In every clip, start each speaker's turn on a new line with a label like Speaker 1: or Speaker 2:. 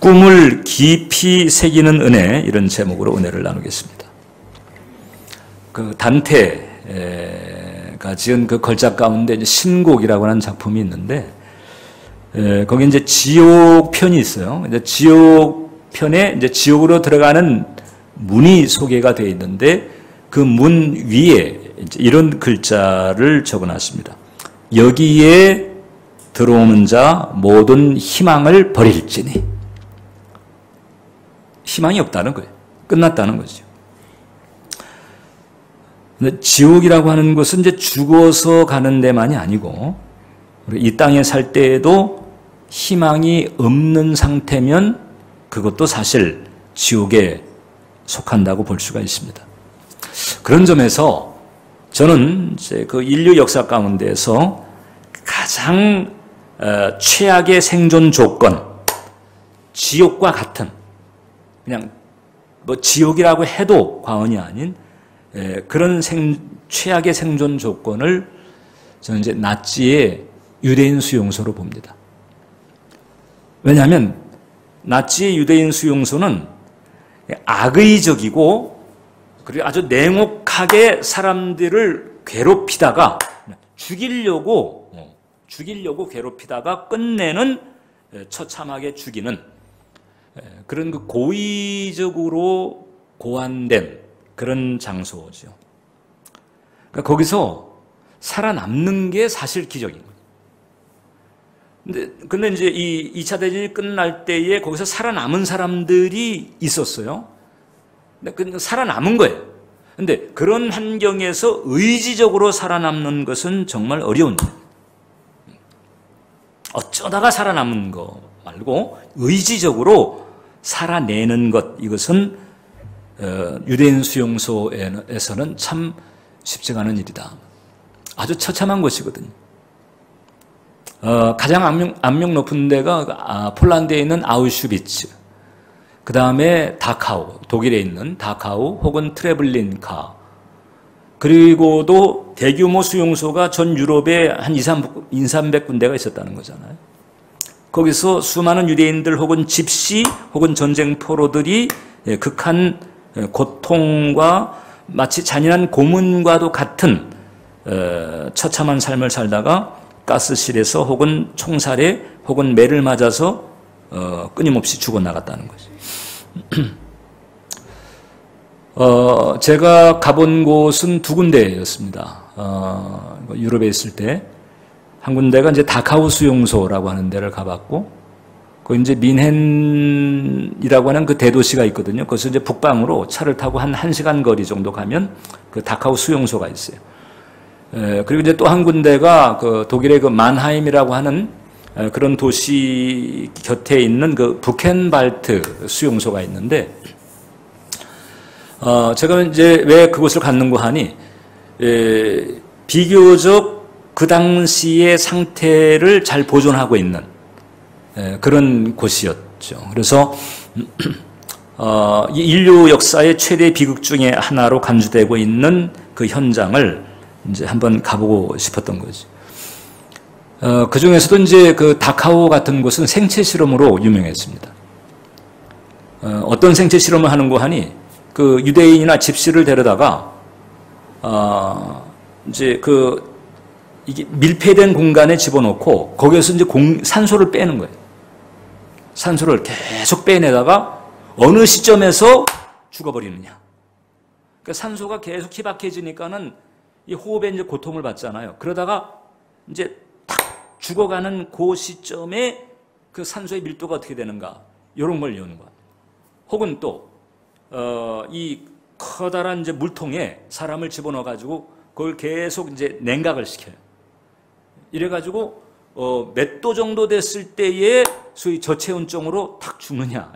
Speaker 1: 꿈을 깊이 새기는 은혜, 이런 제목으로 은혜를 나누겠습니다. 그 단테가 지은 그 걸작 가운데 이제 신곡이라고 하는 작품이 있는데, 거기 이제 지옥 편이 있어요. 이제 지옥 편에 이제 지옥으로 들어가는 문이 소개가 되어 있는데, 그 문 위에 이제 이런 글자를 적어놨습니다. 여기에 들어오는 자 모든 희망을 버릴지니. 희망이 없다는 거예요. 끝났다는 거죠. 근데 지옥이라고 하는 것은 이제 죽어서 가는 데만이 아니고, 이 땅에 살 때에도 희망이 없는 상태면 그것도 사실 지옥에 속한다고 볼 수가 있습니다. 그런 점에서 저는 이제 그 인류 역사 가운데서 가장 최악의 생존 조건, 지옥과 같은, 그냥 뭐 지옥이라고 해도 과언이 아닌 그런 최악의 생존 조건을 저는 이제 나치의 유대인 수용소로 봅니다. 왜냐하면 나치의 유대인 수용소는 악의적이고 그리고 아주 냉혹하게 사람들을 괴롭히다가 죽이려고 괴롭히다가 끝내는 처참하게 죽이는 그런 그 고의적으로 고안된 그런 장소죠. 그러니까 거기서 살아남는 게 사실 기적인 거예요. 근데 이제 이 2차 대전이 끝날 때에 거기서 살아남은 사람들이 있었어요. 근데 살아남은 거예요. 근데 그런 환경에서 의지적으로 살아남는 것은 정말 어려운 거예요. 어쩌다가 살아남은 거 말고 의지적으로 살아내는 것, 이것은 유대인 수용소에서는 참 쉽지가 않은 일이다. 아주 처참한 것이거든요. 가장 악명 높은 데가 폴란드에 있는 아우슈비츠, 그 다음에 다카우, 독일에 있는 다카우 혹은 트레블린카, 그리고도 대규모 수용소가 전 유럽에 한 200-300군데가 있었다는 거잖아요. 거기서 수많은 유대인들 혹은 집시 혹은 전쟁 포로들이 극한 고통과 마치 잔인한 고문과도 같은 처참한 삶을 살다가 가스실에서 혹은 총살에 혹은 매를 맞아서 끊임없이 죽어나갔다는 거죠. 제가 가본 곳은 두 군데였습니다. 유럽에 있을 때 한 군데가 이제 다카우 수용소라고 하는 데를 가봤고, 그 이제 민헨이라고 하는 그 대도시가 있거든요. 거기서 이제 북방으로 차를 타고 한 1시간 거리 정도 가면 그 다카우 수용소가 있어요. 그리고 이제 또 한 군데가 그 독일의 그 만하임이라고 하는 그런 도시 곁에 있는 그 부켄발트 수용소가 있는데, 제가 이제 왜 그곳을 갔는고 하니, 비교적 그 당시의 상태를 잘 보존하고 있는 그런 곳이었죠. 그래서 이 인류 역사의 최대 비극 중에 하나로 간주되고 있는 그 현장을 이제 한번 가보고 싶었던 거죠. 그 중에서도 이제 그 다카오 같은 곳은 생체 실험으로 유명했습니다. 어떤 생체 실험을 하는고 하니, 그 유대인이나 집시를 데려다가 이제 이게 밀폐된 공간에 집어넣고 거기에서 이제 산소를 빼는 거예요. 산소를 계속 빼내다가 어느 시점에서 죽어버리느냐. 그러니까 산소가 계속 희박해지니까는 이 호흡에 이제 고통을 받잖아요. 그러다가 이제 탁 죽어가는 그 시점에 그 산소의 밀도가 어떻게 되는가, 이런 걸 여는 거야. 혹은 또 이 커다란 이제 물통에 사람을 집어넣어가지고 그걸 계속 이제 냉각을 시켜요. 이래가지고 몇 도 정도 됐을 때에 소위 저체온증으로 탁 죽느냐,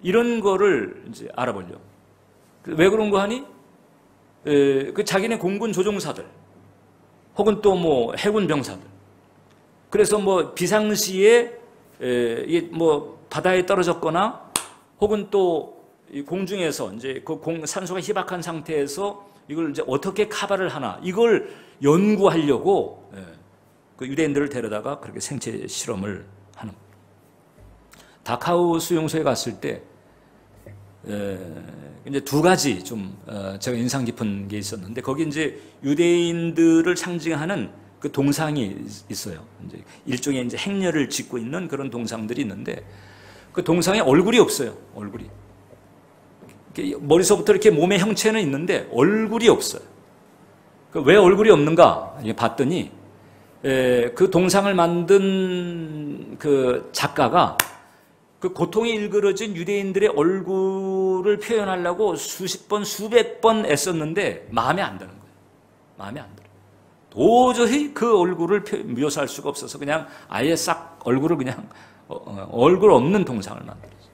Speaker 1: 이런 거를 이제 알아보려고. 왜 그런 거 하니? 그 자기네 공군 조종사들 혹은 또 뭐 해군 병사들, 그래서 뭐 비상시에 이게 뭐 바다에 떨어졌거나 혹은 또 공중에서 이제 그 산소가 희박한 상태에서 이걸 이제 어떻게 카바를 하나, 이걸 연구하려고 그 유대인들을 데려다가 그렇게 생체 실험을 하는. 다카우 수용소에 갔을 때 이제 두 가지 좀 제가 인상 깊은 게 있었는데, 거기 이제 유대인들을 상징하는 그 동상이 있어요. 이제 일종의 이제 행렬을 짓고 있는 그런 동상들이 있는데, 그 동상에 얼굴이 없어요. 얼굴이. 머리서부터 이렇게 몸의 형체는 있는데 얼굴이 없어요. 왜 얼굴이 없는가 봤더니, 그 동상을 만든 그 작가가 그 고통이 일그러진 유대인들의 얼굴을 표현하려고 수십 번, 수백 번 애썼는데 마음에 안 드는 거예요. 마음에 안 들어요. 도저히 그 얼굴을 묘사할 수가 없어서 그냥 아예 싹 얼굴을 그냥 얼굴 없는 동상을 만들었어요.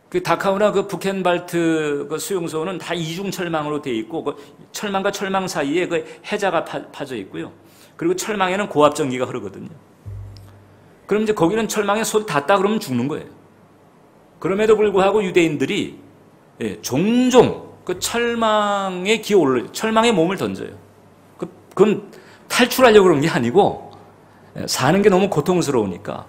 Speaker 1: 그 다카우나 그 부켄발트 그 수용소는 다 이중 철망으로 되어 있고, 그 철망과 철망 사이에 그 해자가 파져 있고요. 그리고 철망에는 고압 전기가 흐르거든요. 그럼 이제 거기는 철망에 손 닿았다 그러면 죽는 거예요. 그럼에도 불구하고 유대인들이 종종 그 철망에 기어올려, 철망에 몸을 던져요. 그건 탈출하려고 그런 게 아니고 사는 게 너무 고통스러우니까.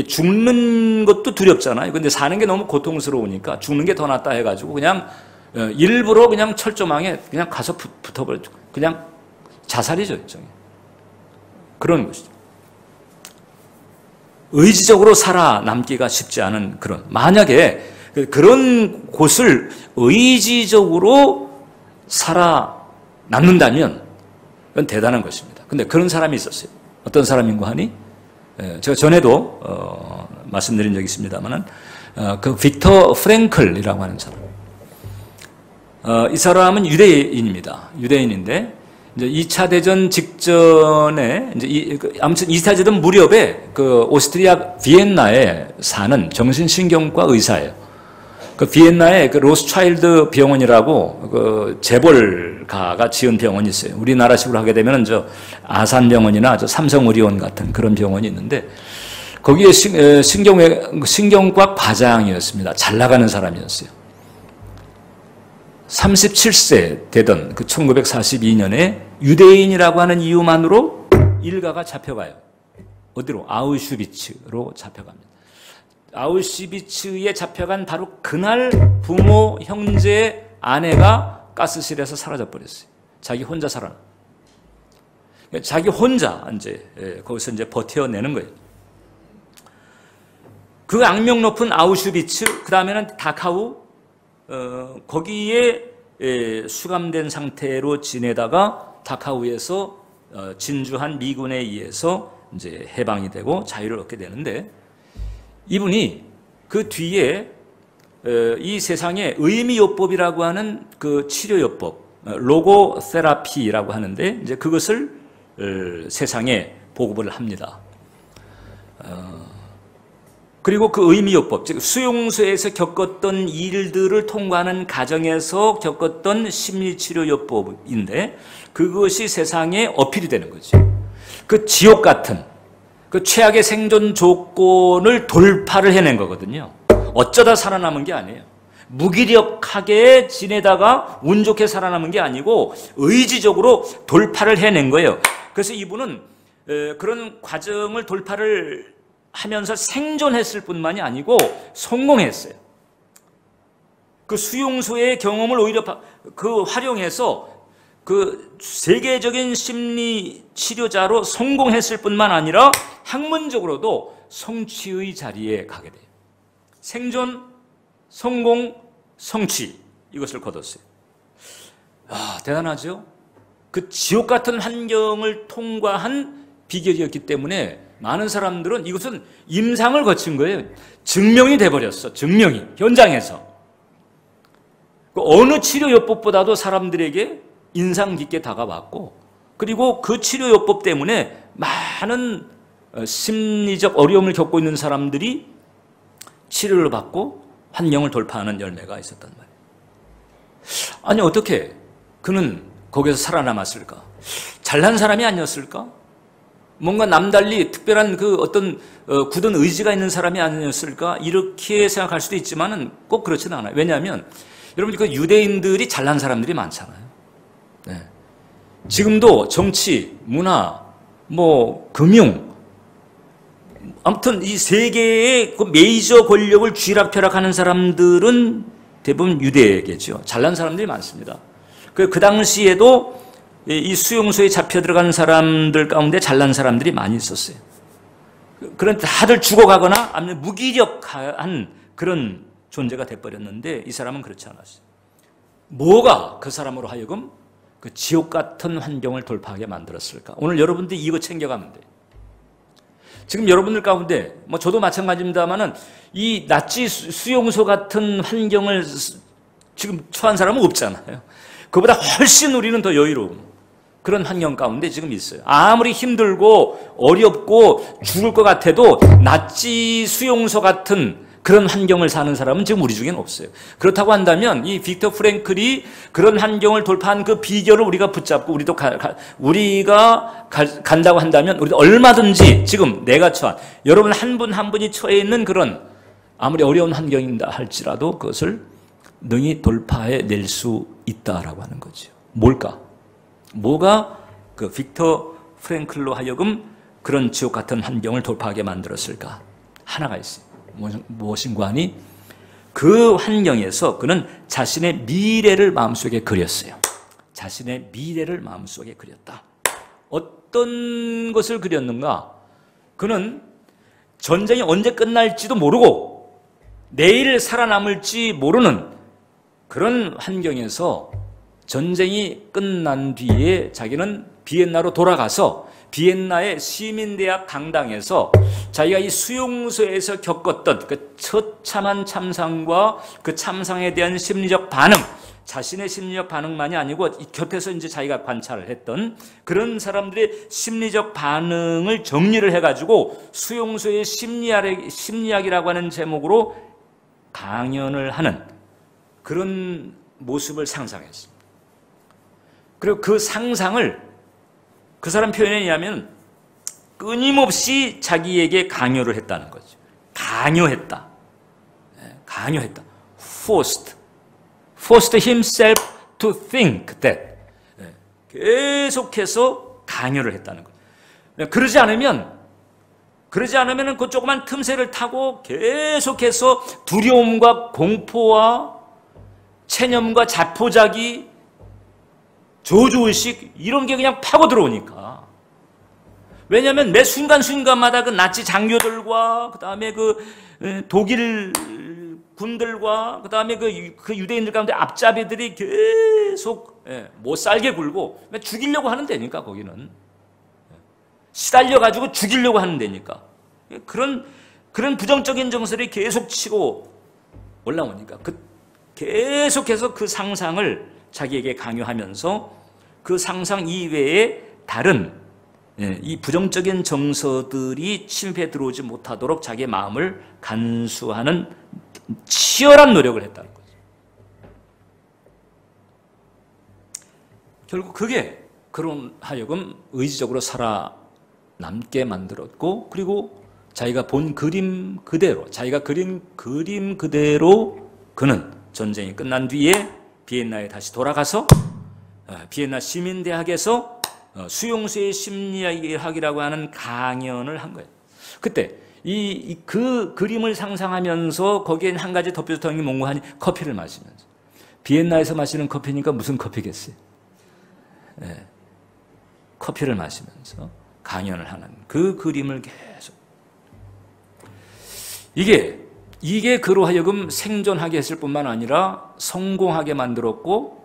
Speaker 1: 죽는 것도 두렵잖아요. 근데 사는 게 너무 고통스러우니까 죽는 게 더 낫다 해가지고 그냥 일부러 그냥 철조망에 그냥 가서 붙어버리죠. 그냥 자살이죠, 일종의. 그런 것이죠. 의지적으로 살아남기가 쉽지 않은 그런, 만약에 그런 곳을 의지적으로 살아남는다면 그건 대단한 것입니다. 근데 그런 사람이 있었어요. 어떤 사람인고 하니, 제가 전에도 말씀드린 적이 있습니다만은, 그 빅터 프랭클이라고 하는 사람. 이 사람은 유대인입니다. 유대인인데 이제 2차 대전 직전에 이제 아무튼 2차 대전 무렵에 그 오스트리아 비엔나에 사는 정신신경과 의사예요. 그 비엔나에 그 로스차일드 병원이라고 그 재벌가가 지은 병원이 있어요. 우리나라식으로 하게 되면 저 아산병원이나 저 삼성의료원 같은 그런 병원이 있는데, 거기에 신경과 과장이었습니다. 잘 나가는 사람이었어요. 37세 되던 그 1942년에 유대인이라고 하는 이유만으로 일가가 잡혀가요. 어디로? 아우슈비츠로 잡혀갑니다. 아우슈비츠에 잡혀간 바로 그날 부모, 형제, 아내가 가스실에서 사라져버렸어요. 자기 혼자 살아. 자기 혼자 이제 거기서 이제 버텨내는 거예요. 그 악명 높은 아우슈비츠, 그 다음에는 다카우, 거기에 수감된 상태로 지내다가 다카우에서 진주한 미군에 의해서 이제 해방이 되고 자유를 얻게 되는데, 이분이 그 뒤에 이 세상에 의미요법이라고 하는 그 치료요법, 로고세라피라고 하는데, 이제 그것을 세상에 보급을 합니다. 그리고 그 의미요법, 즉 수용소에서 겪었던 일들을 통과하는 과정에서 겪었던 심리치료요법인데, 그것이 세상에 어필이 되는 거죠. 그 지옥 같은 그 최악의 생존 조건을 돌파를 해낸 거거든요. 어쩌다 살아남은 게 아니에요. 무기력하게 지내다가 운 좋게 살아남은 게 아니고 의지적으로 돌파를 해낸 거예요. 그래서 이분은 그런 과정을 돌파를 하면서 생존했을 뿐만이 아니고 성공했어요. 그 수용소의 경험을 오히려 활용해서 그 세계적인 심리 치료자로 성공했을 뿐만 아니라 학문적으로도 성취의 자리에 가게 돼요. 생존, 성공, 성취, 이것을 거뒀어요. 대단하죠? 그 지옥 같은 환경을 통과한 비결이었기 때문에 많은 사람들은 이것은 임상을 거친 거예요. 증명이 돼버렸어. 증명이 현장에서. 어느 치료요법보다도 사람들에게 인상 깊게 다가왔고, 그리고 그 치료요법 때문에 많은 심리적 어려움을 겪고 있는 사람들이 치료를 받고 환경을 돌파하는 열매가 있었단 말이에요. 아니, 어떻게 그는 거기서 살아남았을까? 잘난 사람이 아니었을까? 뭔가 남달리 특별한 그 어떤 굳은 의지가 있는 사람이 아니었을까? 이렇게 생각할 수도 있지만은 꼭 그렇지는 않아요. 왜냐하면 여러분, 그 유대인들이 잘난 사람들이 많잖아요. 네. 지금도 정치, 문화, 금융, 아무튼 이 세계의 그 메이저 권력을 쥐락펴락하는 사람들은 대부분 유대계죠. 잘난 사람들이 많습니다. 그 당시에도 이 수용소에 잡혀 들어간 사람들 가운데 잘난 사람들이 많이 있었어요. 그런데 다들 죽어가거나 아니면 무기력한 그런 존재가 돼버렸는데 이 사람은 그렇지 않았어요. 뭐가 그 사람으로 하여금 그 지옥 같은 환경을 돌파하게 만들었을까? 오늘 여러분들이 이거 챙겨가면 돼요. 지금 여러분들 가운데 뭐 저도 마찬가지입니다만은 이 나치 수용소 같은 환경을 지금 처한 사람은 없잖아요. 그보다 훨씬 우리는 더 여유로운 그런 환경 가운데 지금 있어요. 아무리 힘들고 어렵고 죽을 것 같아도 나치 수용소 같은 그런 환경을 사는 사람은 지금 우리 중에는 없어요. 그렇다고 한다면 이 빅터 프랭클이 그런 환경을 돌파한 그 비결을 우리가 붙잡고 우리가 간다고 한다면 우리도 얼마든지 지금 내가 처한 여러분 한 분 한 분이 처해 있는 그런 아무리 어려운 환경이다 할지라도 그것을 능히 돌파해 낼 수 있다라고 하는 거죠. 뭘까? 뭐가 그 빅터 프랭클로 하여금 그런 지옥 같은 환경을 돌파하게 만들었을까? 하나가 있어요. 무엇인가 하니 그 환경에서 그는 자신의 미래를 마음속에 그렸어요. 자신의 미래를 마음속에 그렸다. 어떤 것을 그렸는가? 그는 전쟁이 언제 끝날지도 모르고 내일 살아남을지 모르는 그런 환경에서 전쟁이 끝난 뒤에 자기는 비엔나로 돌아가서 비엔나의 시민대학 강당에서 자기가 이 수용소에서 겪었던 그 처참한 참상과 그 참상에 대한 심리적 반응, 자신의 심리적 반응만이 아니고 곁에서 이제 자기가 관찰을 했던 그런 사람들의 심리적 반응을 정리를 해가지고 수용소의 심리학이라고 하는 제목으로 강연을 하는 그런 모습을 상상했습니다. 그리고 그 상상을 그 사람 표현에 의하면 끊임없이 자기에게 강요를 했다는 거죠. 강요했다. 강요했다. Forced himself to think that. 계속해서 강요를 했다는 거죠. 그러지 않으면 그 조그만 틈새를 타고 계속해서 두려움과 공포와 체념과 자포자기 저주의식 이런 게 그냥 파고 들어오니까. 왜냐하면 매 순간순간마다 그 나치 장교들과 그 다음에 그 독일 군들과 그 다음에 그 유대인들 가운데 앞잡이들이 계속 못 살게 굴고 죽이려고 하는 데니까 거기는 시달려 가지고 죽이려고 하는 데니까 그런 부정적인 정서를 계속 치고 올라오니까 계속해서 그 상상을 자기에게 강요하면서 그 상상 이외에 다른 이 부정적인 정서들이 침입해 들어오지 못하도록 자기의 마음을 간수하는 치열한 노력을 했다는 거죠. 결국 그게 그런 하여금 의지적으로 살아남게 만들었고 그리고 자기가 본 그림 그대로 자기가 그린 그림 그대로 그는 전쟁이 끝난 뒤에 비엔나에 다시 돌아가서 비엔나 시민대학에서 수용소의 심리학이라고 하는 강연을 한 거예요. 그때 그 그림을 상상하면서 거기에 한 가지 덧붙였던 게 뭔가 하니 커피를 마시면서 비엔나에서 마시는 커피니까 무슨 커피겠어요? 커피를 마시면서 강연을 하는 그 그림을 계속 이게 그로 하여금 생존하게 했을 뿐만 아니라 성공하게 만들었고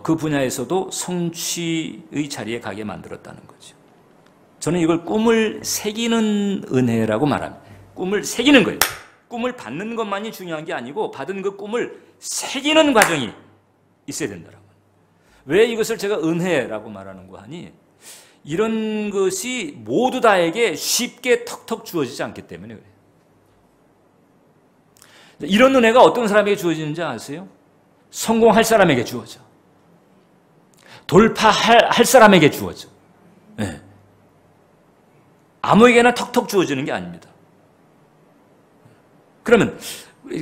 Speaker 1: 그 분야에서도 성취의 자리에 가게 만들었다는 거죠. 저는 이걸 꿈을 새기는 은혜라고 말합니다. 꿈을 새기는 거예요. 꿈을 받는 것만이 중요한 게 아니고 받은 그 꿈을 새기는 과정이 있어야 된다라고. 왜 이것을 제가 은혜라고 말하는 거 하니 이런 것이 모두 다에게 쉽게 턱턱 주어지지 않기 때문에 그래요. 이런 은혜가 어떤 사람에게 주어지는지 아세요? 성공할 사람에게 주어져. 돌파할 사람에게 주어져. 네. 아무에게나 턱턱 주어지는 게 아닙니다. 그러면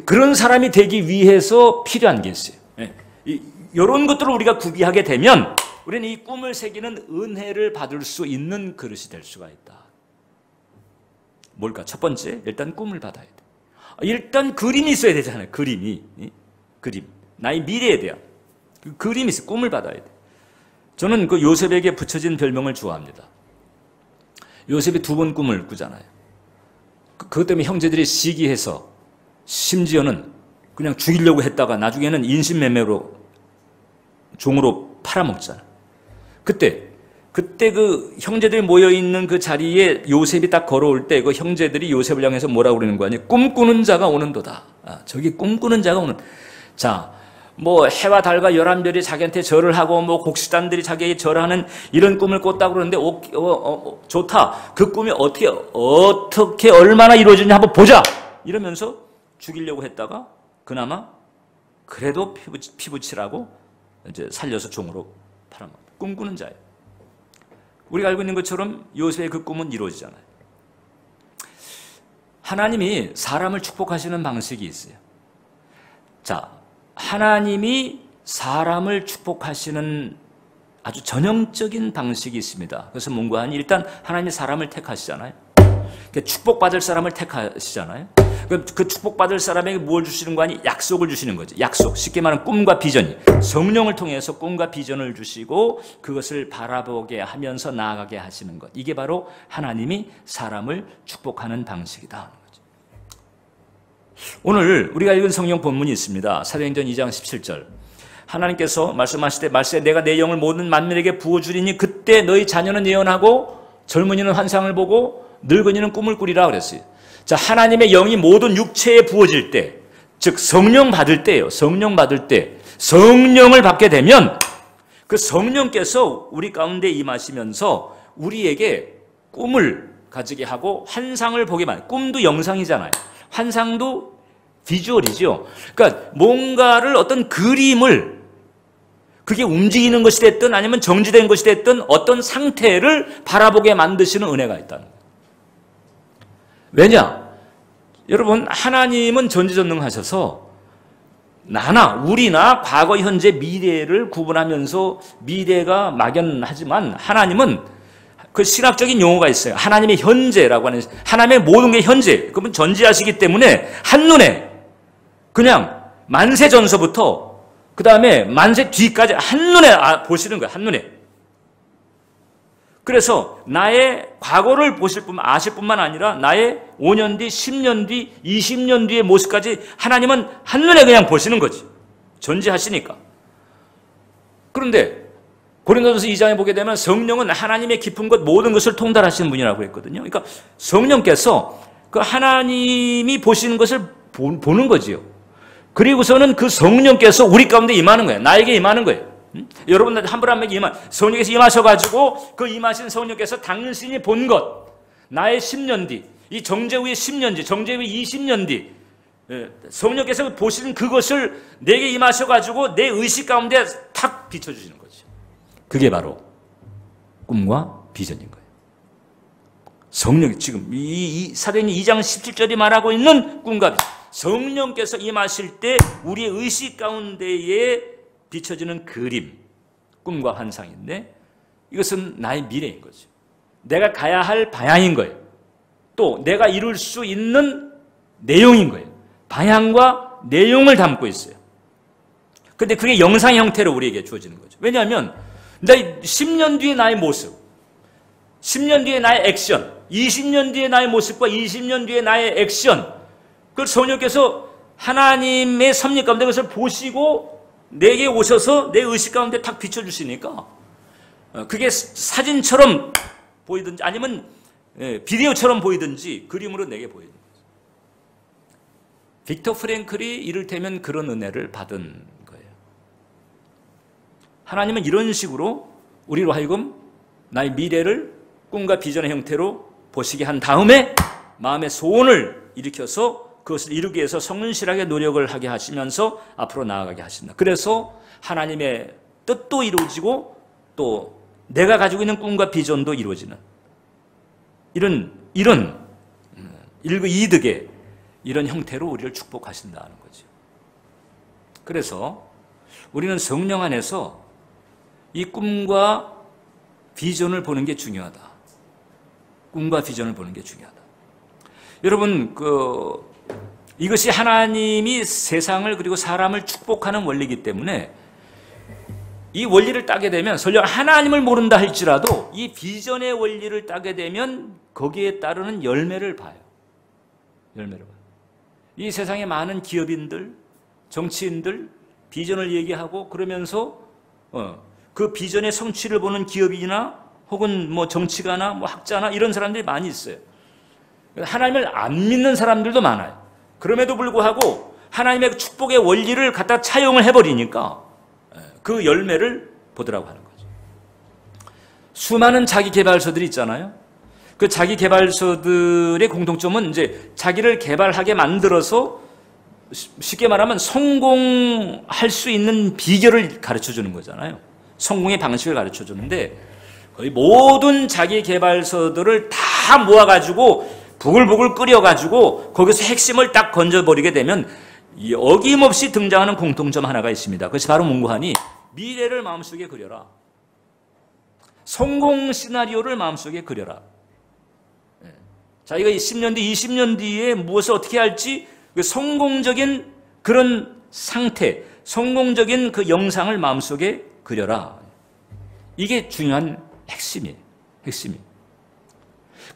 Speaker 1: 그런 사람이 되기 위해서 필요한 게 있어요. 네. 이런 것들을 우리가 구비하게 되면 우리는 이 꿈을 새기는 은혜를 받을 수 있는 그릇이 될 수가 있다. 뭘까? 첫 번째, 일단 꿈을 받아야 돼. 일단 그림이 있어야 되잖아요. 그림이. 그림. 나의 미래에 대한. 그 그림이 있어. 꿈을 받아야 돼. 저는 그 요셉에게 붙여진 별명을 좋아합니다. 요셉이 2번 꿈을 꾸잖아요. 그것 때문에 형제들이 시기해서 심지어는 그냥 죽이려고 했다가 나중에는 인신매매로 종으로 팔아먹잖아. 그때 그 형제들이 모여있는 그 자리에 요셉이 딱 걸어올 때 그 형제들이 요셉을 향해서 뭐라고 그러는 거 아니에요? 꿈꾸는 자가 오는도다. 저기 꿈꾸는 자가 오는. 자, 뭐 해와 달과 11별이 자기한테 절을 하고 뭐 곡식단들이 자기에게 절하는 이런 꿈을 꿨다고 그러는데 좋다. 그 꿈이 어떻게 얼마나 이루어지냐 한번 보자. 이러면서 죽이려고 했다가 그나마 그래도 피부치라고 이제 살려서 종으로 팔아먹는 꿈꾸는 자예요. 우리가 알고 있는 것처럼 요셉의 그 꿈은 이루어지잖아요. 하나님이 사람을 축복하시는 방식이 있어요. 자, 하나님이 사람을 축복하시는 아주 전형적인 방식이 있습니다. 그래서 뭔가 하니 일단 하나님이 사람을 택하시잖아요. 축복받을 사람을 택하시잖아요. 그 축복받을 사람에게 뭘 주시는 거 아니? 약속을 주시는 거죠. 약속. 쉽게 말하면 꿈과 비전이. 성령을 통해서 꿈과 비전을 주시고 그것을 바라보게 하면서 나아가게 하시는 것. 이게 바로 하나님이 사람을 축복하는 방식이다. 오늘 우리가 읽은 성경 본문이 있습니다. 사도행전 2장 17절. 하나님께서 말씀하실 때 말세 내가 내 영을 모든 만민에게 부어주리니 그때 너희 자녀는 예언하고 젊은이는 환상을 보고 늙은이는 꿈을 꾸리라 그랬어요. 자, 하나님의 영이 모든 육체에 부어질 때, 즉 성령 받을 때예요. 성령 받을 때 성령을 받게 되면 그 성령께서 우리 가운데 임하시면서 우리에게 꿈을 가지게 하고 환상을 보게 만들어요. 꿈도 영상이잖아요. 환상도 비주얼이죠. 그러니까 뭔가를 어떤 그림을 그게 움직이는 것이 됐든 아니면 정지된 것이 됐든 어떤 상태를 바라보게 만드시는 은혜가 있다는 거예요. 왜냐? 여러분, 하나님은 전지전능하셔서 우리나 과거, 현재, 미래를 구분하면서 미래가 막연하지만 하나님은 그 신학적인 용어가 있어요. 하나님의 현재라고 하는, 하나님의 모든 게 현재. 그분 전지하시기 때문에 한눈에 그냥 만세 전서부터 그 다음에 만세 뒤까지 한눈에 보시는 거예요. 한눈에. 그래서 나의 과거를 아실 뿐만 아니라 나의 5년 뒤, 10년 뒤, 20년 뒤의 모습까지 하나님은 한눈에 그냥 보시는 거지. 전지하시니까. 그런데 고린도전서 2장에 보게 되면 성령은 하나님의 깊은 것 모든 것을 통달하시는 분이라고 했거든요. 그러니까 성령께서 그 하나님이 보시는 것을 보는 거지요. 그리고서는 그 성령께서 우리 가운데 임하는 거예요. 나에게 임하는 거예요. 여러분 한 분 한 명에게 성령께서 임하셔가지고 그 임하신 성령께서 당신이 본 것, 나의 10년 뒤, 이 정죄 후의 10년 뒤, 정죄 후의 20년 뒤 성령께서 보시는 그것을 내게 임하셔가지고 내 의식 가운데 탁 비춰주시는 거죠. 그게 바로 꿈과 비전인 거예요. 성령이 지금 이 사도행전 2장 17절이 말하고 있는 꿈과 비전. 성령께서 임하실 때 우리의 의식 가운데에 비춰지는 그림, 꿈과 환상인데 이것은 나의 미래인 거죠. 내가 가야 할 방향인 거예요. 또 내가 이룰 수 있는 내용인 거예요. 방향과 내용을 담고 있어요. 그런데 그게 영상 형태로 우리에게 주어지는 거죠. 왜냐하면 10년 뒤의 나의 모습, 10년 뒤의 나의 액션, 20년 뒤의 나의 모습과 20년 뒤의 나의 액션, 그걸 성령께서 하나님의 섭리 가운데 그것을 보시고 내게 오셔서 내 의식 가운데 탁 비춰주시니까 그게 사진처럼 보이든지 아니면 비디오처럼 보이든지 그림으로 내게 보이는 거죠. 빅터 프랭클이 이를테면 그런 은혜를 받은 거예요. 하나님은 이런 식으로 우리로 하여금 나의 미래를 꿈과 비전의 형태로 보시게 한 다음에 마음의 소원을 일으켜서 그것을 이루기 위해서 성실하게 노력을 하게 하시면서 앞으로 나아가게 하신다. 그래서 하나님의 뜻도 이루어지고 또 내가 가지고 있는 꿈과 비전도 이루어지는 이런 일거이득의 이런 형태로 우리를 축복하신다는 거죠. 그래서 우리는 성령 안에서 이 꿈과 비전을 보는 게 중요하다. 꿈과 비전을 보는 게 중요하다. 여러분, 이것이 하나님이 세상을 그리고 사람을 축복하는 원리이기 때문에 이 원리를 따게 되면 설령 하나님을 모른다 할지라도 이 비전의 원리를 따게 되면 거기에 따르는 열매를 봐요. 열매를 봐요. 이 세상에 많은 기업인들, 정치인들 비전을 얘기하고 그러면서 그 비전의 성취를 보는 기업이나 혹은 뭐 정치가나 뭐 학자나 이런 사람들이 많이 있어요. 하나님을 안 믿는 사람들도 많아요. 그럼에도 불구하고 하나님의 축복의 원리를 갖다 차용을 해버리니까 그 열매를 보더라고 하는 거죠. 수많은 자기 개발서들이 있잖아요. 그 자기 개발서들의 공통점은 이제 자기를 개발하게 만들어서 쉽게 말하면 성공할 수 있는 비결을 가르쳐 주는 거잖아요. 성공의 방식을 가르쳐 주는데 거의 모든 자기 개발서들을 다 모아가지고 부글부글 끓여가지고 거기서 핵심을 딱 건져버리게 되면 어김없이 등장하는 공통점 하나가 있습니다. 그것이 바로 뭔고하니 미래를 마음속에 그려라. 성공 시나리오를 마음속에 그려라. 자기가 10년 뒤, 20년 뒤에 무엇을 어떻게 할지 성공적인 그런 상태, 성공적인 그 영상을 마음속에 그려라. 이게 중요한 핵심이에요. 핵심이.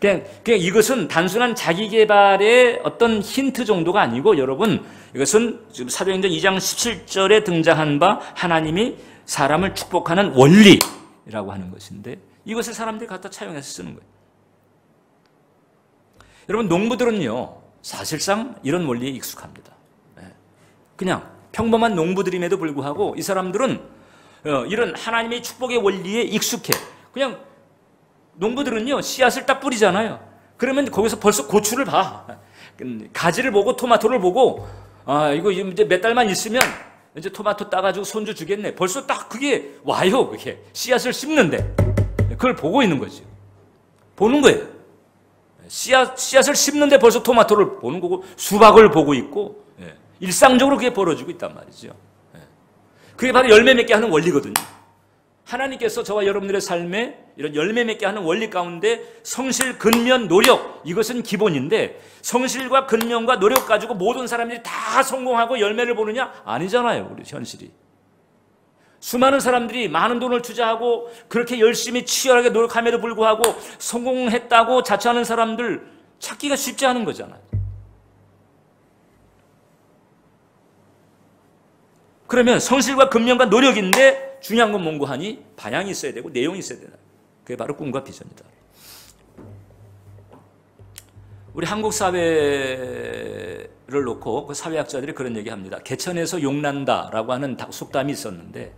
Speaker 1: 그냥 이것은 단순한 자기 개발의 어떤 힌트 정도가 아니고 여러분 이것은 지금 사도행전 2장 17절에 등장한 바 하나님이 사람을 축복하는 원리라고 하는 것인데 이것을 사람들이 갖다 차용해서 쓰는 거예요. 여러분 농부들은요 사실상 이런 원리에 익숙합니다. 그냥 평범한 농부들임에도 불구하고 이 사람들은 이런 하나님의 축복의 원리에 익숙해. 그냥 농부들은요 씨앗을 딱 뿌리잖아요. 그러면 거기서 벌써 고추를 봐. 가지를 보고 토마토를 보고 이거 이제 몇 달만 있으면 이제 토마토 따가지고 손주 주겠네. 벌써 딱 그게 와요. 그게 씨앗을 심는데 그걸 보고 있는 거죠. 보는 거예요. 씨앗을 심는데 벌써 토마토를 보는 거고 수박을 보고 있고 일상적으로 그게 벌어지고 있단 말이죠. 그게 바로 열매 맺게 하는 원리거든요. 하나님께서 저와 여러분들의 삶에 이런 열매 맺게 하는 원리 가운데 성실, 근면, 노력 이것은 기본인데 성실과 근면과 노력 가지고 모든 사람들이 다 성공하고 열매를 보느냐? 아니잖아요. 우리 현실이. 수많은 사람들이 많은 돈을 투자하고 그렇게 열심히 치열하게 노력함에도 불구하고 성공했다고 자처하는 사람들 찾기가 쉽지 않은 거잖아요. 그러면 성실과 근면과 노력인데 중요한 건 뭔고 하니 방향이 있어야 되고 내용이 있어야 된다. 그게 바로 꿈과 비전이다. 우리 한국 사회를 놓고 그 사회학자들이 그런 얘기합니다. 개천에서 용난다라고 하는 속담이 있었는데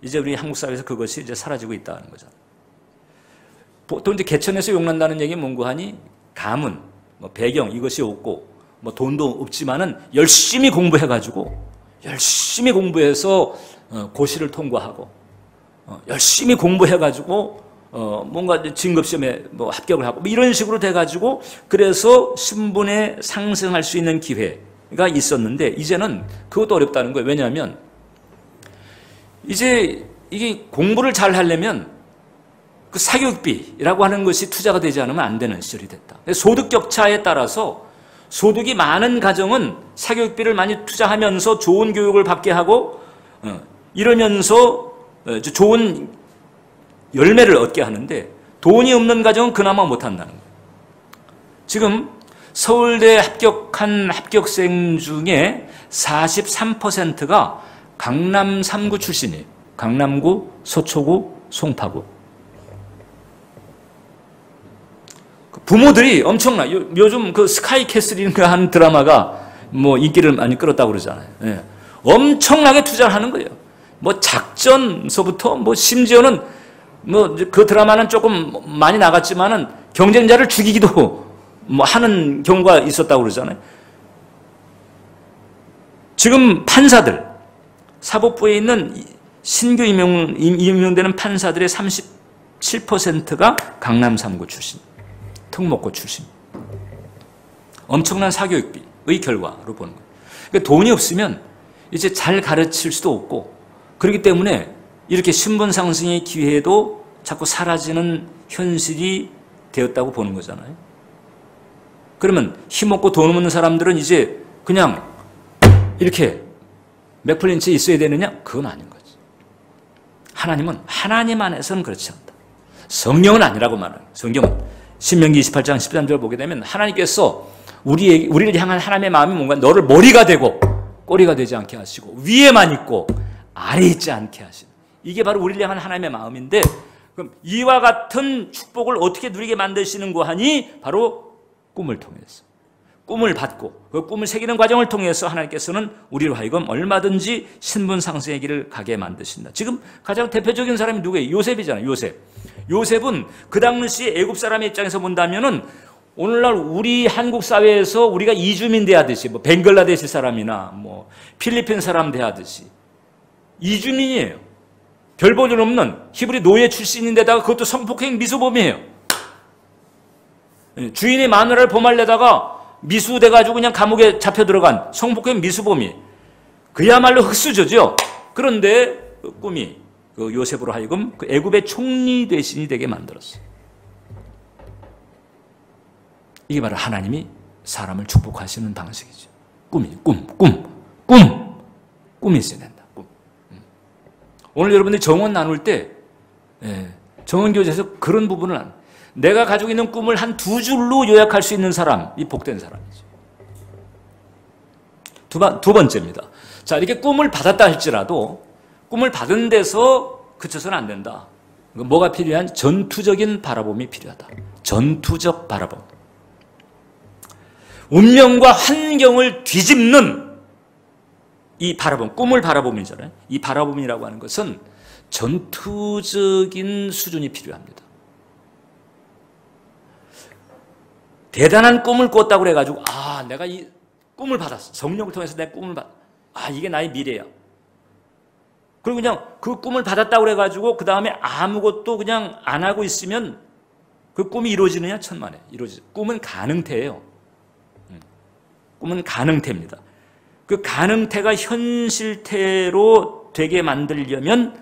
Speaker 1: 이제 우리 한국 사회에서 그것이 이제 사라지고 있다는 거잖아요. 보통 이제 개천에서 용난다는 얘기는 뭔고 하니 가문, 뭐 배경 이것이 없고 뭐 돈도 없지만은 열심히 공부해가지고 열심히 공부해서 고시를 통과하고 열심히 공부해가지고 뭔가 진급시험에 뭐 합격을 하고 뭐 이런 식으로 돼가지고 그래서 신분에 상승할 수 있는 기회가 있었는데 이제는 그것도 어렵다는 거예요. 왜냐하면 이제 이게 공부를 잘 하려면 그 사교육비라고 하는 것이 투자가 되지 않으면 안 되는 시절이 됐다. 소득 격차에 따라서 소득이 많은 가정은 사교육비를 많이 투자하면서 좋은 교육을 받게 하고 이러면서 좋은 열매를 얻게 하는데 돈이 없는 가정은 그나마 못한다는 거예요. 지금 서울대 합격한 합격생 중에 43%가 강남 3구 출신이에요. 강남구, 서초구, 송파구. 부모들이 엄청나. 요즘 그 스카이캐슬인가 하는 드라마가 뭐 인기를 많이 끌었다고 그러잖아요. 예. 엄청나게 투자를 하는 거예요. 뭐 작전서부터 뭐 심지어는 뭐 그 드라마는 조금 많이 나갔지만은 경쟁자를 죽이기도 뭐 하는 경우가 있었다고 그러잖아요. 지금 판사들, 사법부에 있는 신규 임용되는 판사들의 37%가 강남 3구 출신. 특목고 출신. 엄청난 사교육비의 결과로 보는 거예요. 그러니까 돈이 없으면 이제 잘 가르칠 수도 없고 그렇기 때문에 이렇게 신분 상승의 기회도 자꾸 사라지는 현실이 되었다고 보는 거잖아요. 그러면 힘없고 돈 없는 사람들은 이제 그냥 이렇게 맥풀린 채 있어야 되느냐? 그건 아닌 거지. 하나님은 하나님 안에서는 그렇지 않다. 성령은 아니라고 말해요. 성경은 신명기 28장 13절 보게 되면 하나님께서 우리를 향한 하나님의 마음이 뭔가 너를 머리가 되고 꼬리가 되지 않게 하시고 위에만 있고 아래에 있지 않게 하시는, 이게 바로 우리를 향한 하나님의 마음인데, 그럼 이와 같은 축복을 어떻게 누리게 만드시는고 하니 바로 꿈을 통해서, 꿈을 받고 그 꿈을 새기는 과정을 통해서 하나님께서는 우리로 하여금 얼마든지 신분 상승의 길을 가게 만드신다. 지금 가장 대표적인 사람이 누구예요? 요셉이잖아요. 요셉은 그 당시 애굽 사람의 입장에서 본다면은 오늘날 우리 한국 사회에서 우리가 이주민 대하듯이 뭐 벵글라데시 사람이나 뭐 필리핀 사람 대하듯이 이주민이에요. 별 볼 일 없는 히브리 노예 출신인데다가 그것도 성폭행 미수범이에요. 주인의 마누라를 범하려다가 미수돼가지고 그냥 감옥에 잡혀 들어간 성폭행 미수범이, 그야말로 흑수저죠. 그런데 그 꿈이 그 요셉으로 하여금 그 애굽의 총리 대신이 되게 만들었어요. 이게 바로 하나님이 사람을 축복하시는 방식이죠. 꿈이 있어야 된다. 꿈. 오늘 여러분들이 정원 나눌 때 정원교제에서 그런 부분을 내가 가지고 있는 꿈을 한 두 줄로 요약할 수 있는 사람이 복된 사람이죠. 두 번째입니다. 자, 이렇게 꿈을 받았다 할지라도 꿈을 받은 데서 그쳐서는 안 된다. 뭐가 필요한? 전투적인 바라봄이 필요하다. 전투적 바라봄. 운명과 환경을 뒤집는 이 바라봄, 꿈을 바라봄이잖아요. 이 바라봄이라고 하는 것은 전투적인 수준이 필요합니다. 대단한 꿈을 꿨다고 그래가지고, 내가 이 꿈을 받았어. 성령을 통해서 내 꿈을 이게 나의 미래야. 그리고 그냥 그 꿈을 받았다고 그래가지고 그 다음에 아무것도 그냥 안 하고 있으면 그 꿈이 이루어지느냐? 천만에 이루어지죠. 꿈은 가능태예요. 꿈은 가능태입니다. 그 가능태가 현실태로 되게 만들려면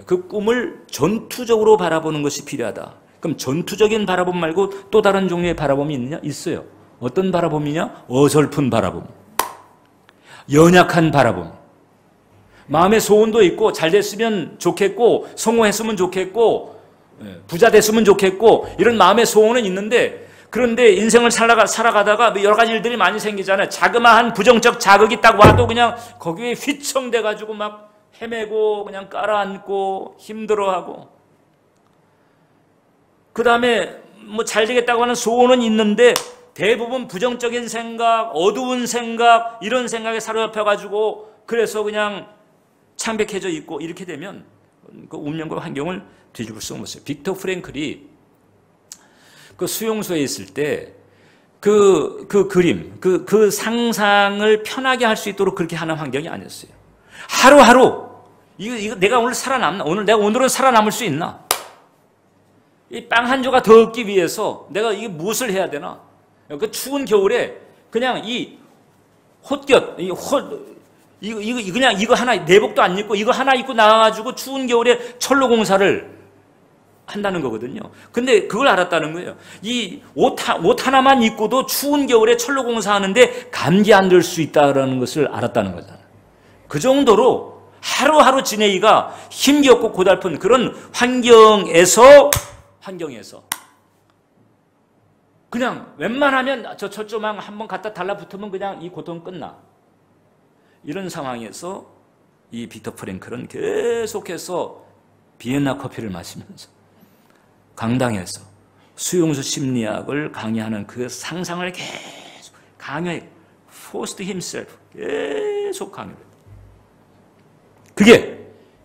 Speaker 1: 그 꿈을 전투적으로 바라보는 것이 필요하다. 그럼 전투적인 바라봄 말고 또 다른 종류의 바라봄이 있느냐? 있어요. 어떤 바라봄이냐? 어설픈 바라봄, 연약한 바라봄, 마음의 소원도 있고 잘 됐으면 좋겠고 성공했으면 좋겠고 부자 됐으면 좋겠고 이런 마음의 소원은 있는데, 그런데 인생을 살아가다가 여러 가지 일들이 많이 생기잖아요. 자그마한 부정적 자극이 딱 와도 그냥 거기에 휘청돼가지고 막 헤매고 그냥 깔아앉고 힘들어하고, 그 다음에 뭐 잘 되겠다고 하는 소원은 있는데 대부분 부정적인 생각, 어두운 생각, 이런 생각에 사로잡혀가지고 그래서 그냥 창백해져 있고, 이렇게 되면 그 운명과 환경을 뒤집을 수 없어요. 빅터 프랭클이 그 수용소에 있을 때 그 그림, 그 상상을 편하게 할 수 있도록 그렇게 하는 환경이 아니었어요. 하루하루 이거 내가 오늘 살아남나? 오늘은 살아남을 수 있나? 이 빵 한 조각 더 얻기 위해서 내가 이게 무엇을 해야 되나? 그 추운 겨울에 그냥 이 헛곁, 그냥 이거 하나, 내복도 안 입고 이거 하나 입고 나와가지고 추운 겨울에 철로 공사를 한다는 거거든요. 근데 그걸 알았다는 거예요. 이 옷 하나만 입고도 추운 겨울에 철로 공사하는데 감기 안 들 수 있다는 것을 알았다는 거잖아요. 그 정도로 하루하루 지내기가 힘겹고 고달픈 그런 환경에서 그냥 웬만하면 저 철조망 한번 갖다 달라붙으면 그냥 이 고통 끝나. 이런 상황에서 이 빅터 프랭클은 계속해서 비엔나 커피를 마시면서 강당에서 수용소 심리학을 강의하는 그 상상을 계속 강요해, forced himself, 계속 강요해.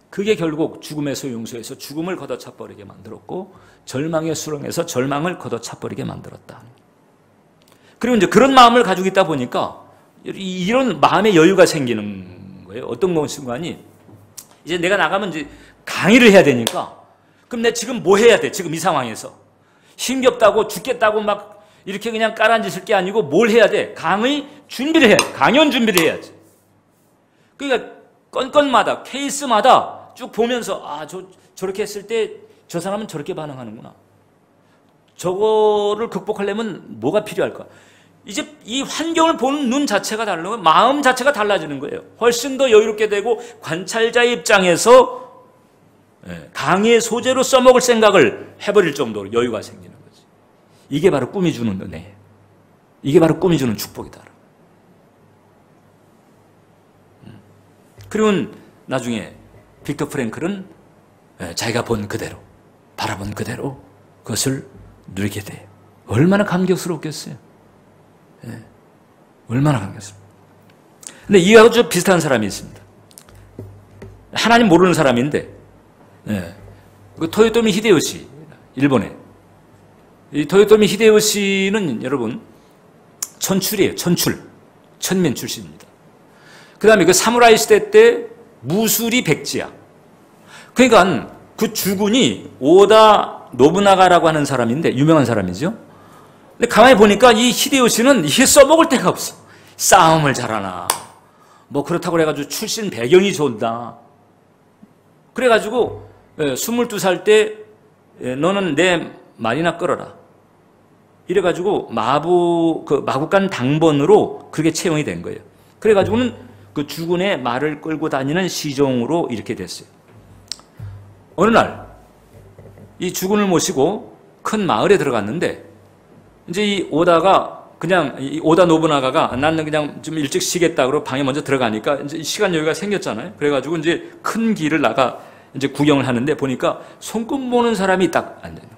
Speaker 1: 그게 결국 죽음의 수용소에서 죽음을 걷어차버리게 만들었고, 절망의 수렁에서 절망을 걷어차버리게 만들었다. 그리고 이제 그런 마음을 가지고 있다 보니까 이런 마음의 여유가 생기는 거예요. 어떤 순간이 이제 내가 나가면 이제 강의를 해야 되니까, 그럼 내가 지금 뭐 해야 돼? 지금 이 상황에서 힘겹다고 죽겠다고 막 이렇게 그냥 깔아앉을 게 아니고 뭘 해야 돼? 강의 준비를 해야 돼. 강연 준비를 해야지. 그러니까 건건마다 케이스마다 쭉 보면서 저렇게 했을 때 저 사람은 저렇게 반응하는구나. 저거를 극복하려면 뭐가 필요할까? 이제 이 환경을 보는 눈 자체가 다른 거예요. 마음 자체가 달라지는 거예요. 훨씬 더 여유롭게 되고 관찰자의 입장에서 강의의 소재로 써먹을 생각을 해버릴 정도로 여유가 생기는 거지. 이게 바로 꿈이 주는 은혜예요. 이게 바로 꿈이 주는 축복이다. 그리고 나중에 빅터 프랭클은 자기가 본 그대로, 바라본 그대로 그것을 누리게 돼요. 얼마나 감격스럽겠어요. 얼마나 감격스럽습니까? 근데 이하고 좀 비슷한 사람이 있습니다. 하나님 모르는 사람인데, 그 토요토미 히데요시, 일본에. 이 토요토미 히데요시는 여러분, 천출이에요. 천민 출신입니다. 그 다음에 그 사무라이 시대 때 무술이 백지야. 그러니까 그 주군이 오다 노부나가라고 하는 사람인데, 유명한 사람이죠. 근데 가만히 보니까 이 히데요시는 이게 써먹을 데가 없어. 싸움을 잘하나, 뭐 그렇다고 그래가지고 출신 배경이 좋다. 그래가지고 22살 때 너는 내 말이나 끌어라. 이래가지고 마국간 당번으로 그게 채용이 된 거예요. 그래가지고는 그 주군의 말을 끌고 다니는 시종으로 이렇게 됐어요. 어느 날 이 주군을 모시고 큰 마을에 들어갔는데, 이제 이 오다가 그냥 이 오다 노부나가가 나는 그냥 좀 일찍 쉬겠다 그러고 방에 먼저 들어가니까 이제 시간 여유가 생겼잖아요. 그래가지고 이제 큰 길을 나가 이제 구경을 하는데 보니까 손금 보는 사람이 딱 앉아 있는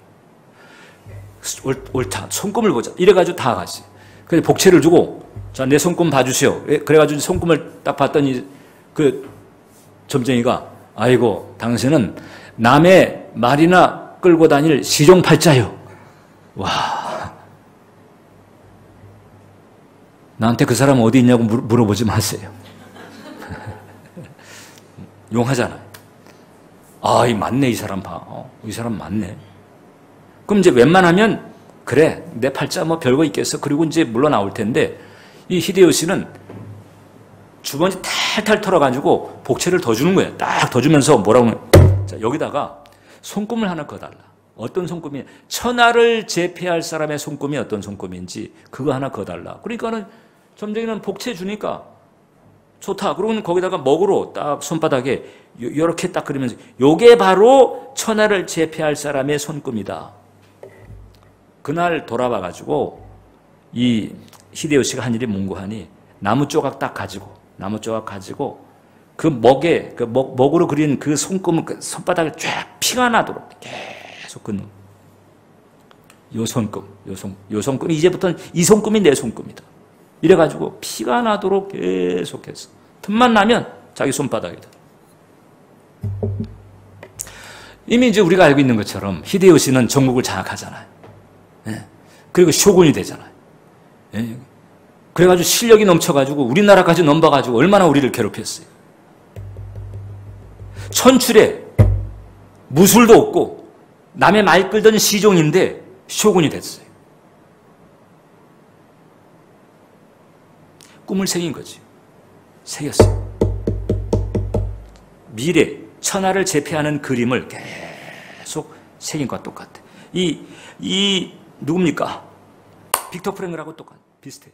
Speaker 1: 거예요. 옳다, 손금을 보자. 이래가지고 다 같이. 그래서 복채를 주고, 자, 내 손금 봐주시오. 그래가지고 손금을 딱 봤더니 그 점쟁이가, 아이고, 당신은 남의 말이나 끌고 다닐 시종팔자요. 와. 나한테 그 사람 어디 있냐고 물어보지 마세요. 용하잖아요. 아, 이 맞네, 이 사람 봐. 이 사람 맞네. 그럼 이제 웬만하면, 그래, 내 팔자 뭐 별거 있겠어. 그리고 이제 물러나올 텐데, 이 히데요시는 주머니 탈탈 털어가지고 복채를 더 주는 거예요. 딱 더 주면서 뭐라고, 자, 여기다가 손금을 하나 거달라. 어떤 손금이, 천하를 제패할 사람의 손금이 어떤 손금인지 그거 하나 거달라. 그러니까는 점쟁이는 복채 주니까 좋다. 그러면 거기다가 먹으로 딱 손바닥에 이렇게 딱 그리면서 요게 바로 천하를 제패할 사람의 손금이다. 그날 돌아와가지고 이 히데요시가 한 일이 문구하니 나무 조각 가지고 그 먹에, 그 먹으로 그린 그 손금을 그 손바닥에 쫙 피가 나도록 계속 긋는. 요 손금. 이제부터는 이 손금이 내 손금이다. 이래가지고 피가 나도록 계속해서. 틈만 나면 자기 손바닥에다. 이미 이제 우리가 알고 있는 것처럼 히데요시는 전국을 장악하잖아요. 그리고 쇼군이 되잖아요. 그래가지고 실력이 넘쳐가지고 우리나라까지 넘봐가지고 얼마나 우리를 괴롭혔어요. 천출에 무술도 없고 남의 말 끌던 시종인데 쇼군이 됐어요. 꿈을 새긴 거지. 새겼어요. 미래, 천하를 제패하는 그림을 계속 새긴 것과 똑같아. 이 누굽니까? 빅터 프랭클하고 비슷해.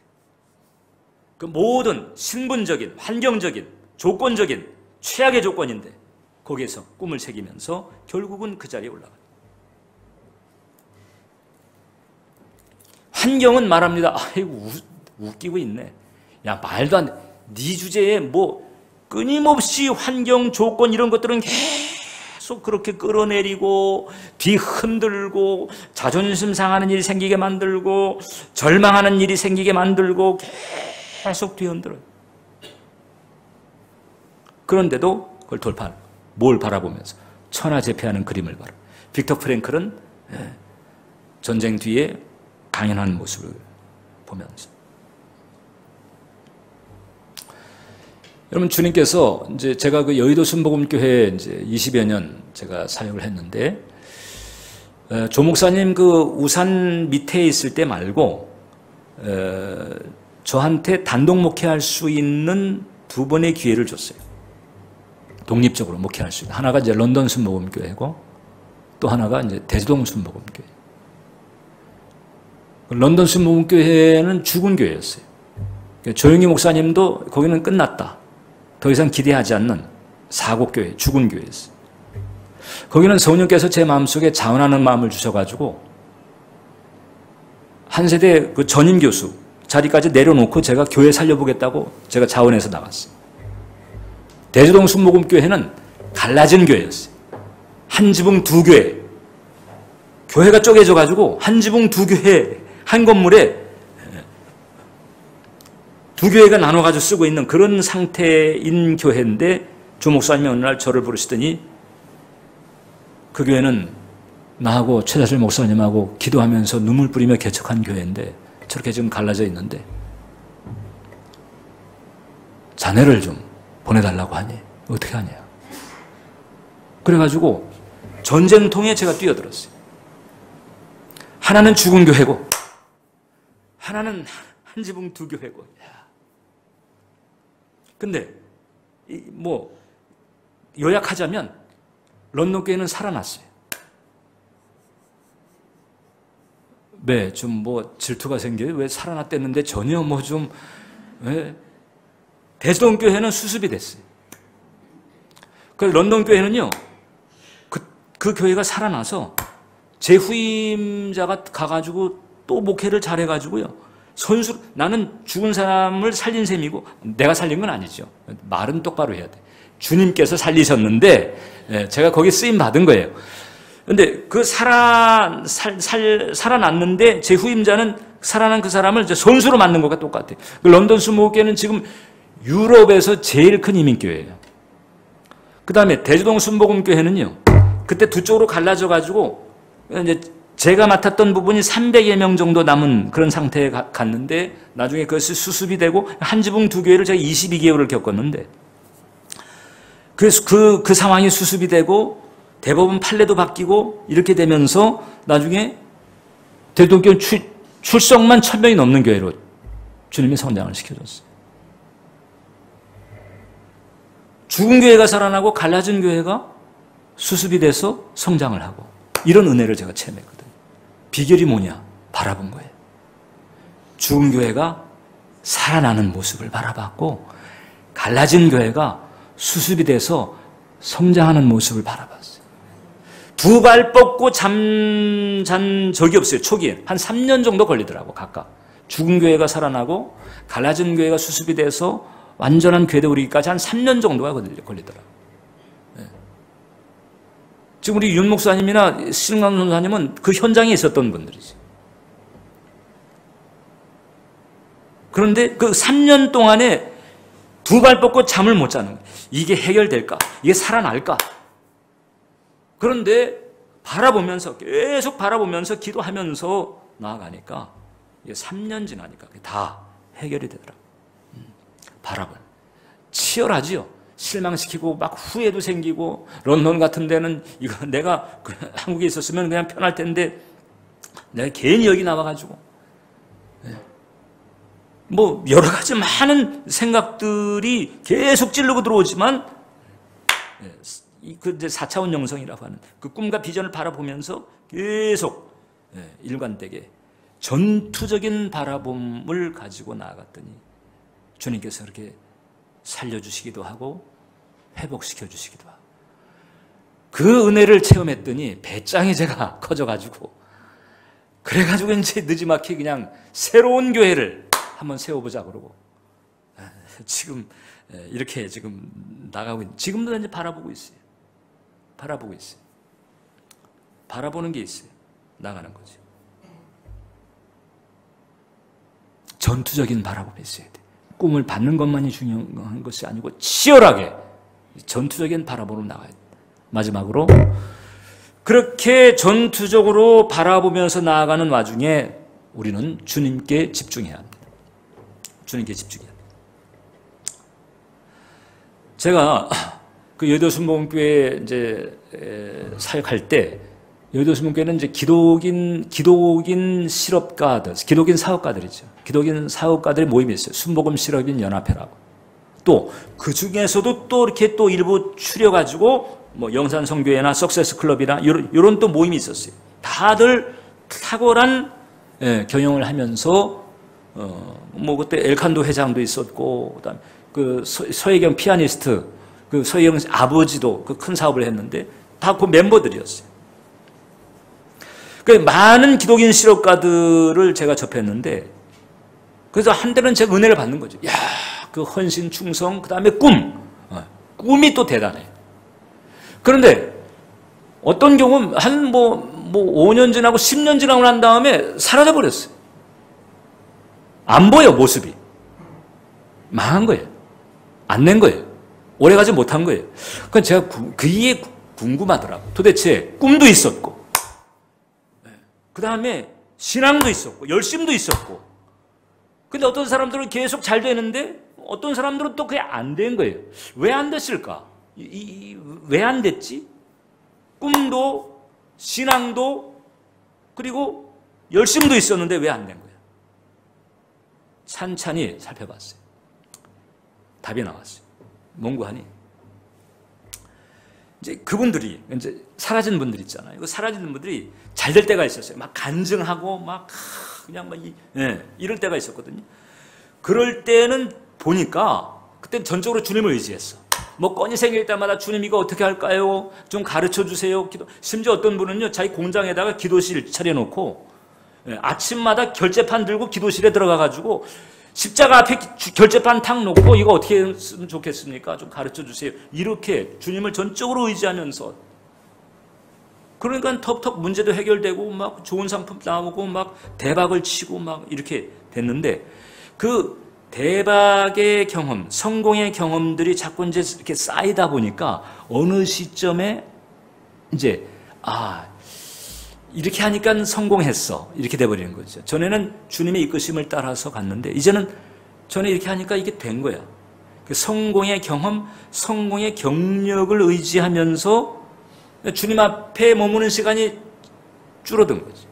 Speaker 1: 그 모든 신분적인, 환경적인, 조건적인 최악의 조건인데 거기에서 꿈을 새기면서 결국은 그 자리에 올라가. 환경은 말합니다. 아이고 웃기고 있네. 야 말도 안 돼. 네 주제에 뭐 끊임없이 환경, 조건 이런 것들은 계속 그렇게 끌어내리고 뒤흔들고 자존심 상하는 일이 생기게 만들고 절망하는 일이 생기게 만들고 계속 뒤흔들어요. 그런데도 그걸 돌파하는 거예요. 뭘 바라보면서? 천하제패하는 그림을 바라. 빅터 프랭클은 전쟁 뒤에 강연하는 모습을 보면서. 여러분, 주님께서 이제 제가 그 여의도 순복음교회에 이제 20여 년 제가 사역을 했는데, 조 목사님 그 우산 밑에 있을 때 말고, 저한테 단독 목회할 수 있는 두 번의 기회를 줬어요. 독립적으로 목회할 수 있는. 하나가 이제 런던 순복음교회고, 또 하나가 이제 대주동 순복음교회. 런던 순복음교회는 죽은 교회였어요. 조영희 목사님도 거기는 끝났다. 더 이상 기대하지 않는 사곡교회, 죽은 교회였어요. 거기는 성령께서 제 마음속에 자원하는 마음을 주셔가지고 한 세대 그 전임 교수 자리까지 내려놓고 제가 교회 살려보겠다고 제가 자원해서 나갔어요. 대주동 순복음교회는 갈라진 교회였어요. 한 지붕 두 교회. 교회가 쪼개져가지고 한 지붕 두 교회, 한 건물에 두 교회가 나눠가지고 쓰고 있는 그런 상태인 교회인데 조 목사님이 어느 날 저를 부르시더니 그 교회는 나하고 최다실 목사님하고 기도하면서 눈물 뿌리며 개척한 교회인데 저렇게 지금 갈라져 있는데 자네를 좀 보내달라고 하니 어떻게 하냐. 그래가지고 전쟁통에 제가 뛰어들었어요. 하나는 죽은 교회고 하나는 한 지붕 두 교회고. 근데 뭐 요약하자면 런던 교회는 살아났어요. 네, 좀 뭐 질투가 생겨요. 왜 살아났댔는데 전혀 뭐 좀 대주동 교회는 수습이 됐어요. 그 런던 교회는요, 그 교회가 살아나서 제 후임자가 가가지고 또 목회를 잘해가지고요. 나는 죽은 사람을 살린 셈이고 내가 살린 건 아니죠. 말은 똑바로 해야 돼. 주님께서 살리셨는데 제가 거기 쓰임 받은 거예요. 근데 그 살아났는데 제 후임자는 살아난 그 사람을 이제 손수로 맞는 것과 똑같아요. 그 런던 순복음교회는 지금 유럽에서 제일 큰 이민교회예요. 그 다음에 대주동 순복음교회는요, 그때 두 쪽으로 갈라져가지고 이제 제가 맡았던 부분이 300여 명 정도 남은 그런 상태에 갔는데 나중에 그것이 수습이 되고 한 지붕 두 교회를 제가 22개월을 겪었는데 그래서 그 상황이 수습이 되고 대법원 판례도 바뀌고 이렇게 되면서 나중에 대동교회 출석만 1000명이 넘는 교회로 주님이 성장을 시켜줬어요. 죽은 교회가 살아나고 갈라진 교회가 수습이 돼서 성장을 하고 이런 은혜를 제가 체험했거든요. 비결이 뭐냐? 바라본 거예요. 죽은 교회가 살아나는 모습을 바라봤고 갈라진 교회가 수습이 돼서 성장하는 모습을 바라봤어요. 두 발 뻗고 잠잔 적이 없어요. 초기에 한 3년 정도 걸리더라고 각각. 죽은 교회가 살아나고 갈라진 교회가 수습이 돼서 완전한 교회에 오르기까지 한 3년 정도가 걸리더라고요. 지금 우리 윤 목사님이나 신강 선사님은 그 현장에 있었던 분들이죠. 그런데 그 3년 동안에 두 발 뻗고 잠을 못 자는 거예요. 이게 해결될까? 이게 살아날까? 그런데 바라보면서 계속 바라보면서 기도하면서 나아가니까 이게 3년 지나니까 다 해결이 되더라고요. 바라본 치열하지요. 실망시키고 막 후회도 생기고 런던 같은 데는 이거 내가 한국에 있었으면 그냥 편할 텐데 내가 괜히 여기 나와가지고 뭐 여러 가지 많은 생각들이 계속 찌르고 들어오지만 그 이제 4차원 영성이라고 하는 그 꿈과 비전을 바라보면서 계속 일관되게 전투적인 바라봄을 가지고 나아갔더니 주님께서 그렇게 살려주시기도 하고 회복시켜 주시기도 하고 그 은혜를 체험했더니 배짱이 제가 커져가지고 그래가지고 이제 늦지막히 그냥 새로운 교회를 한번 세워보자 그러고 지금 이렇게 지금 나가고 지금도 이제 바라보고 있어요. 바라보고 있어요. 바라보는 게 있어요. 나가는 거죠. 전투적인 바라봄이 있어야 돼. 꿈을 받는 것만이 중요한 것이 아니고 치열하게 전투적인 바라보로 나가야 돼. 마지막으로 그렇게 전투적으로 바라보면서 나아가는 와중에 우리는 주님께 집중해야 합니다. 주님께 집중해야 합니다. 제가 그 여의도 순복음교회 이제 사역할 때 여의도 순복음교회는 이제 기독인 실업가들, 기독인 사업가들이죠. 기독인 사업가들의 모임이 있어요. 순복음 실업인 연합회라고. 또 그 중에서도 또 이렇게 또 일부 추려가지고 뭐 영산성교회나 석세스 클럽이나 이런 또 모임이 있었어요. 다들 탁월한 경영을 하면서 뭐 그때 엘칸도 회장도 있었고 그다음에 그 서혜경 피아니스트 그 서혜경 아버지도 그 큰 사업을 했는데 다 그 멤버들이었어요. 그 많은 기독인 실업가들을 제가 접했는데 그래서 한때는 제가 은혜를 받는 거죠. 야, 그 헌신, 충성, 그 다음에 꿈이 또 대단해. 그런데 어떤 경우는 한 5년 지나고 10년 지나고 난 다음에 사라져 버렸어요. 안 보여, 모습이. 망한 거예요. 안 낸 거예요. 오래가지 못한 거예요. 그러니까 제가 그게 궁금하더라고요. 도대체 꿈도 있었고, 그 다음에 신앙도 있었고, 열심도 있었고, 근데 어떤 사람들은 계속 잘 되는데 어떤 사람들은 또 그게 안 된 거예요. 왜 안 됐을까? 왜 안 됐지? 꿈도 신앙도 그리고 열심도 있었는데 왜 안 된 거예요? 찬찬히 살펴봤어요. 답이 나왔어요. 몽구하니 이제 그분들이 이제 사라진 분들 있잖아요. 그 사라진 분들이 잘 될 때가 있었어요. 막 간증하고 막 그냥 막 이럴 때가 있었거든요. 그럴 때는 보니까 그때 전적으로 주님을 의지했어. 뭐 건이 생길 때마다 주님 이거 어떻게 할까요? 좀 가르쳐 주세요. 심지어 어떤 분은요 자기 공장에다가 기도실 차려놓고 아침마다 결제판 들고 기도실에 들어가가지고 십자가 앞에 결제판 탁 놓고 이거 어떻게 했으면 좋겠습니까? 좀 가르쳐 주세요. 이렇게 주님을 전적으로 의지하면서 그러니까 턱턱 문제도 해결되고 막 좋은 상품 나오고 막 대박을 치고 막 이렇게 됐는데 그 대박의 경험, 성공의 경험들이 자꾸 이제 이렇게 쌓이다 보니까 어느 시점에 이제 이렇게 하니까 성공했어 이렇게 돼버리는 거죠. 전에는 주님의 이끄심을 따라서 갔는데 이제는 전에 이렇게 하니까 이게 된 거야. 그 성공의 경험, 성공의 경력을 의지하면서 주님 앞에 머무는 시간이 줄어든 거지.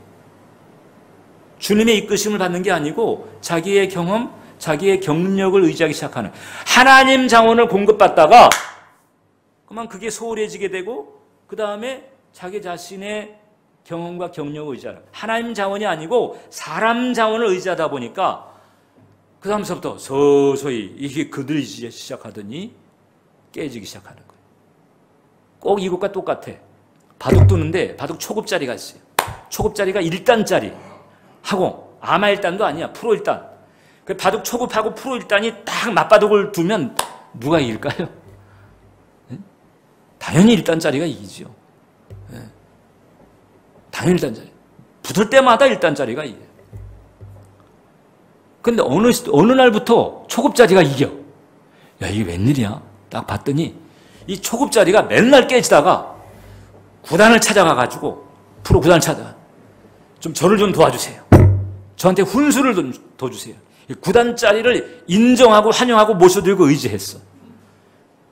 Speaker 1: 주님의 이끄심을 받는 게 아니고 자기의 경험, 자기의 경력을 의지하기 시작하는 하나님 자원을 공급받다가 그만 그게 소홀해지게 되고 그 다음에 자기 자신의 경험과 경력을 의지하는 하나님 자원이 아니고 사람 자원을 의지하다 보니까 그 다음서부터 서서히 이게 그들이기 시작하더니 깨지기 시작하는 거예요. 꼭 이것과 똑같아. 바둑 두는데 바둑 초급짜리가 있어요. 초급짜리가 1단짜리 하고 아마 1단도 아니야. 프로 1단. 그 바둑 초급하고 프로 1단이 딱 맞바둑을 두면 누가 이길까요? 당연히 1단짜리가 이기죠. 당연히 1단짜리. 붙을 때마다 1단짜리가 이겨요. 근데 어느 날부터 초급짜리가 이겨. 야, 이게 웬일이야? 딱 봤더니 이 초급짜리가 맨날 깨지다가 구단을 찾아가가지고 프로 구단을 찾아 좀 저를 좀 도와주세요. 저한테 훈수를 좀 더 주세요. 구단짜리를 인정하고 환영하고 모셔들고 의지했어.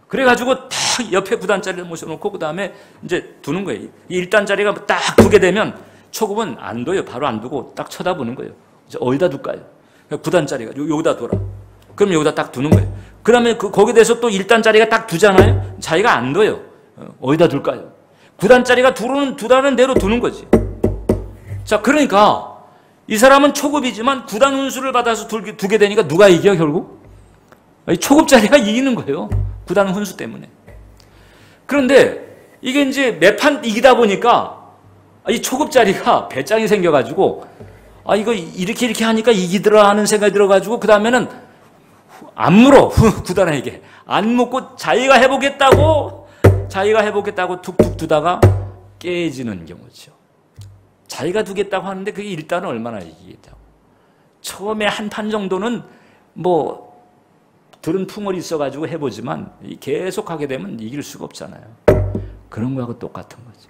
Speaker 1: 그래가지고 딱 옆에 구단짜리를 모셔놓고 그 다음에 이제 두는 거예요. 이 1단짜리가 딱 두게 되면 초급은 안 둬요. 바로 안 두고 딱 쳐다보는 거예요. 이제 어디다 둘까요? 9단짜리가 여기다 둬라. 그럼 여기다 딱 두는 거예요. 그 다음에 거기에 대해서 또 1단짜리가 딱 두잖아요. 자기가 안 둬요. 어디다 둘까요? 9단짜리가 두 단은 대로 두는 거지. 자, 그러니까 이 사람은 초급이지만 9단 훈수를 받아서 두게 되니까 누가 이겨 결국? 초급짜리가 이기는 거예요. 9단 훈수 때문에. 그런데 이게 이제 매판 이기다 보니까 이 초급짜리가 배짱이 생겨가지고 이거 이렇게 하니까 이기더라 하는 생각이 들어가지고 그 다음에는 안 물어. 9단에게. 안 묻고 자기가 해보겠다고 툭툭 두다가 깨지는 경우죠. 자기가 두겠다고 하는데 그게 일단은 얼마나 이기겠다고. 처음에 한 판 정도는 뭐 들은 풍월이 있어가지고 해보지만 계속 하게 되면 이길 수가 없잖아요. 그런 거하고 똑같은 거지.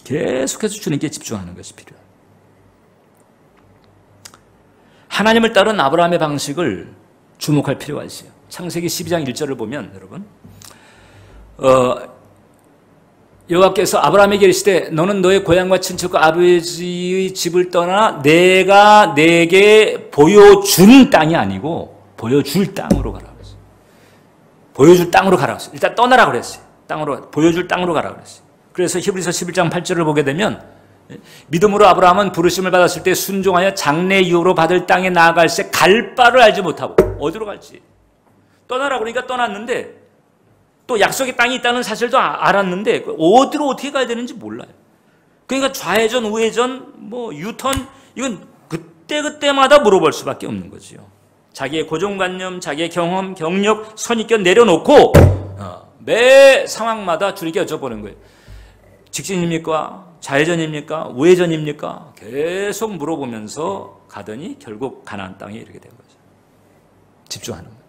Speaker 1: 계속해서 주님께 집중하는 것이 필요해요. 하나님을 따른 아브라함의 방식을 주목할 필요가 있어요. 창세기 12장 1절을 보면 여러분 여호와께서 아브라함에게 이르시되 너는 너의 고향과 친척과 아버지의 집을 떠나 내가 내게 보여준 땅이 아니고 보여줄 땅으로 가라 그랬어요. 보여줄 땅으로 가라 그랬어요. 일단 떠나라 그랬어요. 보여줄 땅으로 가라 그랬어요. 그래서 히브리서 11장 8절을 보게 되면 믿음으로 아브라함은 부르심을 받았을 때 순종하여 장래 이후로 받을 땅에 나아갈새 갈 바를 알지 못하고 어디로 갈지 떠나라 그러니까 떠났는데 또 약속의 땅이 있다는 사실도 알았는데 어디로 어떻게 가야 되는지 몰라요. 그러니까 좌회전, 우회전, 뭐 유턴 이건 그때그때마다 물어볼 수밖에 없는 거죠. 자기의 고정관념, 자기의 경험, 경력, 선입견 내려놓고 매 상황마다 줄이게 여쭤보는 거예요. 직진입니까? 좌회전입니까? 우회전입니까? 계속 물어보면서 가더니 결국 가나안 땅에 이르게 된 거죠. 집중하는 거예요.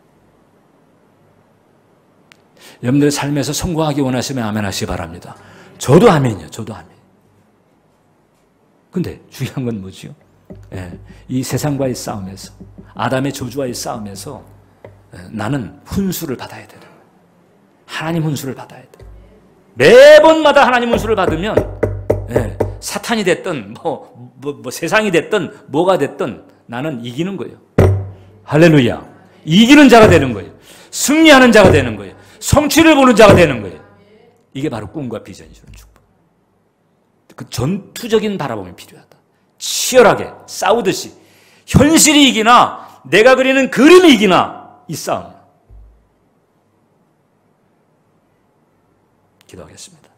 Speaker 1: 여러분들 삶에서 성공하기 원하시면 아멘 하시기 바랍니다. 저도 아멘이요. 저도 아멘. 근데 중요한 건 뭐지요? 이 세상과의 싸움에서 아담의 저주와의 싸움에서 나는 훈수를 받아야 되는 거예요. 하나님 훈수를 받아야 돼. 매번마다 하나님 훈수를 받으면 사탄이 됐든 뭐 세상이 됐든 뭐가 됐든 나는 이기는 거예요. 할렐루야. 이기는 자가 되는 거예요. 승리하는 자가 되는 거예요. 성취를 보는 자가 되는 거예요. 이게 바로 꿈과 비전이 주는 축복. 그 전투적인 바라봄이 필요하다. 치열하게 싸우듯이 현실이 이기나 내가 그리는 그림이 이기나 이 싸움. 기도하겠습니다.